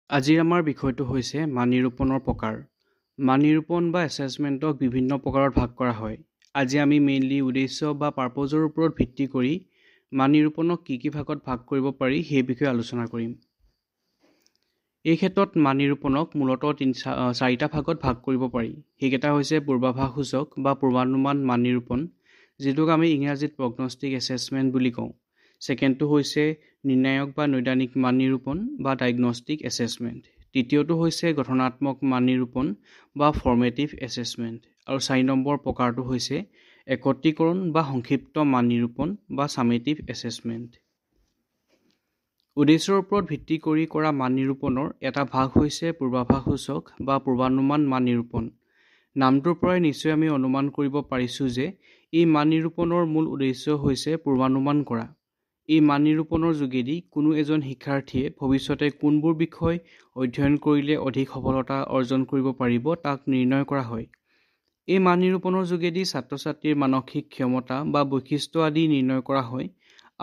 আজিৰ আমাৰ বিষয়টো হৈছে মান নিৰূপণৰ প্ৰকাৰ। মান নিৰূপণ বা এছেছমেণ্টক বিভিন্ন প্ৰকাৰত ভাগ কৰা হয়। আজি আমি মেইনলি উদ্দেশ্য বা পাৰ্পজৰ ওপৰত ভিত্তি কৰি মান নিৰূপণক কি ভাগত ভাগ কৰিব পাৰি সেই বিষয়ে আলোচনা কৰিম। এই ক্ষেত্ৰত মান নিৰূপণক মূলতঃ চাৰিটা ভাগত ভাগ কৰিব পাৰি। সেইকেইটা হৈছে পূৰ্বাভাসসূচক বা পূৰ্বানুমান মান নিৰূপণ, যিটোক আমি ইংৰাজীত প্ৰগনষ্টিক এছেছমেণ্ট বুলি কওঁ। ছেকেণ্ডটো হৈছে নিৰ্ণায়ক বা নৈদানিক মান নিৰূপণ বা ডায়েগনষ্টিক এছেছমেণ্ট। তৃতীয়টো হৈছে গঠনাত্মক মান নিৰূপণ বা ফৰ্মেটিভ এছেছমেণ্ট। আৰু 4 নম্বৰ প্ৰকাৰটো হৈছে একত্ৰীকৰণ বা সংক্ষিপ্ত মান নিৰূপণ বা ছামেটিভ এছেছমেণ্ট। উদ্দেশ্যৰ ওপৰত ভিত্তি কৰি কৰা মান নিৰূপণৰ এটা ভাগ হৈছে পূৰ্বাভাসসূচক বা পূৰ্বানুমান মান নিৰূপণ। নামটোৰ পৰাই নিশ্চয় আমি অনুমান কৰিব পাৰিছোঁ যে এই মান নিৰূপণৰ মূল উদ্দেশ্য হৈছে পূৰ্বানুমান কৰা। এই মান নিৰূপণৰ যোগেদি কোনো এজন শিক্ষাৰ্থীয়ে ভৱিষ্যতে কোনবোৰ বিষয় অধ্যয়ন কৰিলে অধিক সফলতা অৰ্জন কৰিব পাৰিব তাক নিৰ্ণয় কৰা হয়। এই মান নিৰূপণৰ যোগেদি ছাত্ৰ-ছাত্ৰীৰ মানসিক ক্ষমতা বা বৈশিষ্ট্য আদি নিৰ্ণয় কৰা হয়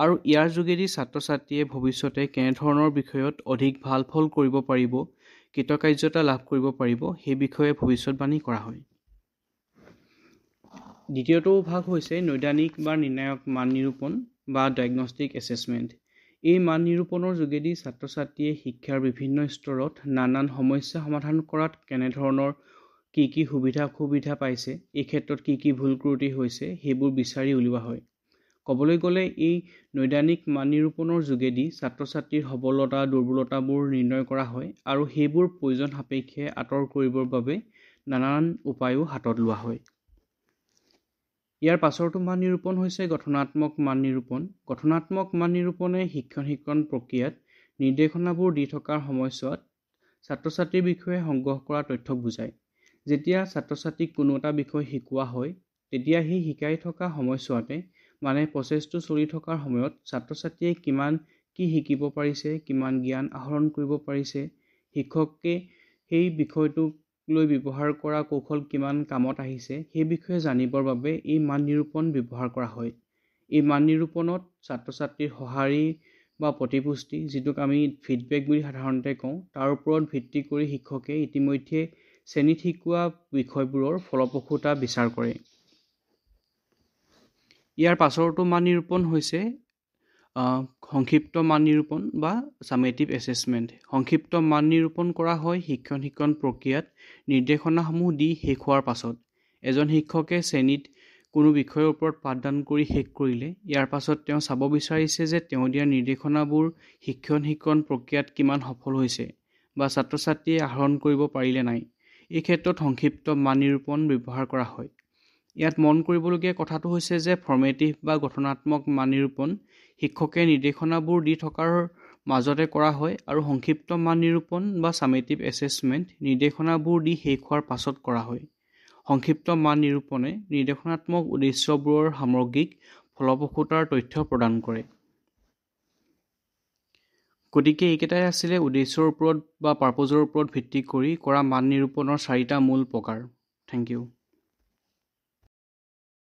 আৰু ইয়াৰ যোগেদি ছাত্ৰ-ছাত্ৰীয়ে ভৱিষ্যতে কেনেধৰণৰ বিষয়ত অধিক ভাল ফল কৰিব পাৰিব, কৃতকাৰ্যতা লাভ কৰিব পাৰিব সেই বিষয়ে ভৱিষ্যতবাণী কৰা হয়। দ্বিতীয়টো ভাগ হৈছে নৈদানিক বা নিৰ্ণায়ক মান নিৰূপণ বা ডায়েগনষ্টিক এছেছমেণ্ট। এই মান নিৰূপণৰ যোগেদি ছাত্ৰ-ছাত্ৰীয়ে শিক্ষাৰ বিভিন্ন স্তৰত নানান সমস্যা সমাধান কৰাত কেনেধৰণৰ কি সুবিধা অসুবিধা পাইছে, এই ক্ষেত্ৰত কি ভুল ত্ৰুটি হৈছে সেইবোৰ বিচাৰি উলিওৱা হয়। ক'বলৈ গ'লে এই নৈদানিক মান নিৰূপণৰ যোগেদি ছাত্ৰ-ছাত্ৰীৰ সবলতা দুৰ্বলতাবোৰ নিৰ্ণয় কৰা হয় আৰু সেইবোৰ প্ৰয়োজন সাপেক্ষে আঁতৰ কৰিবৰ বাবে নানান উপায়ো হাতত লোৱা হয়। ইয়াৰ পাছৰটো মান নিৰূপণ হৈছে গঠনাত্মক মান নিৰূপণ। গঠনাত্মক মান নিৰূপণে শিক্ষণ প্ৰক্ৰিয়াত নিৰ্দেশনাবোৰ দি থকাৰ সময়ছোৱাত ছাত্ৰ-ছাত্ৰীৰ বিষয়ে সংগ্ৰহ কৰা তথ্যক বুজায়। যেতিয়া ছাত্ৰ-ছাত্ৰীক কোনো এটা বিষয় শিকোৱা হয়, তেতিয়া সেই শিকাই থকা সময়ছোৱাতে মানে প্ৰচেছটো চলি থকাৰ সময়ত ছাত্ৰ-ছাত্ৰীয়ে কিমান কি শিকিব পাৰিছে, কিমান জ্ঞান আহৰণ কৰিব পাৰিছে, শিক্ষকে সেই বিষয়টোক লৈ ব্যৱহাৰ কৰা কৌশল কিমান কামত আহিছে সেই বিষয়ে জানিবৰ বাবে এই মান নিৰূপণ ব্যৱহাৰ কৰা হয়। এই মান নিৰূপণত ছাত্ৰ-ছাত্ৰীৰ সঁহাৰি বা প্ৰতিপুষ্টি, যিটোক আমি ফিডবেক বুলি সাধাৰণতে কওঁ, তাৰ ওপৰত ভিত্তি কৰি শিক্ষকে ইতিমধ্যে শ্ৰেণীত শিকোৱা বিষয়বোৰৰ ফলপ্ৰসূতা বিচাৰ কৰে। ইয়াৰ পাছৰটো মান নিৰূপণ হৈছে সংক্ষিপ্ত মান নিৰূপণ বা ছামেটিভ এছেছমেণ্ট। সংক্ষিপ্ত মান নিৰূপণ কৰা হয় শিক্ষণ প্ৰক্ৰিয়াত নিৰ্দেশনাসমূহ দি শেষ হোৱাৰ পাছত। এজন শিক্ষকে শ্ৰেণীত কোনো বিষয়ৰ ওপৰত পাঠদান কৰি শেষ কৰিলে ইয়াৰ পাছত তেওঁ চাব বিচাৰিছে যে তেওঁ দিয়া নিৰ্দেশনাবোৰ শিক্ষণ প্ৰক্ৰিয়াত কিমান সফল হৈছে বা ছাত্ৰ-ছাত্ৰীয়ে আহৰণ কৰিব পাৰিলে নাই। এই ক্ষেত্ৰত সংক্ষিপ্ত মান নিৰূপণ ব্যৱহাৰ কৰা হয়। ইয়াত মন কৰিবলগীয়া কথাটো হৈছে যে ফৰ্মেটিভ বা গঠনাত্মক মান নিৰূপণ শিক্ষকে নিৰ্দেশনাবোৰ দি থকাৰ মাজতে কৰা হয় আৰু সংক্ষিপ্ত মান নিৰূপণ বা ছামেটিভ এছেছমেণ্ট নিৰ্দেশনাবোৰ দি শেষ হোৱাৰ পাছত কৰা হয়। সংক্ষিপ্ত মান নিৰূপণে নিৰ্দেশনাত্মক উদ্দেশ্যবোৰৰ সামগ্ৰিক ফলপ্ৰসূতাৰ তথ্য প্ৰদান কৰে। গতিকে এইকেইটাই আছিলে উদ্দেশ্যৰ ওপৰত বা পাৰ্পজৰ ওপৰত ভিত্তি কৰি কৰা মান নিৰূপণৰ 4টা মূল প্ৰকাৰ। Thank U.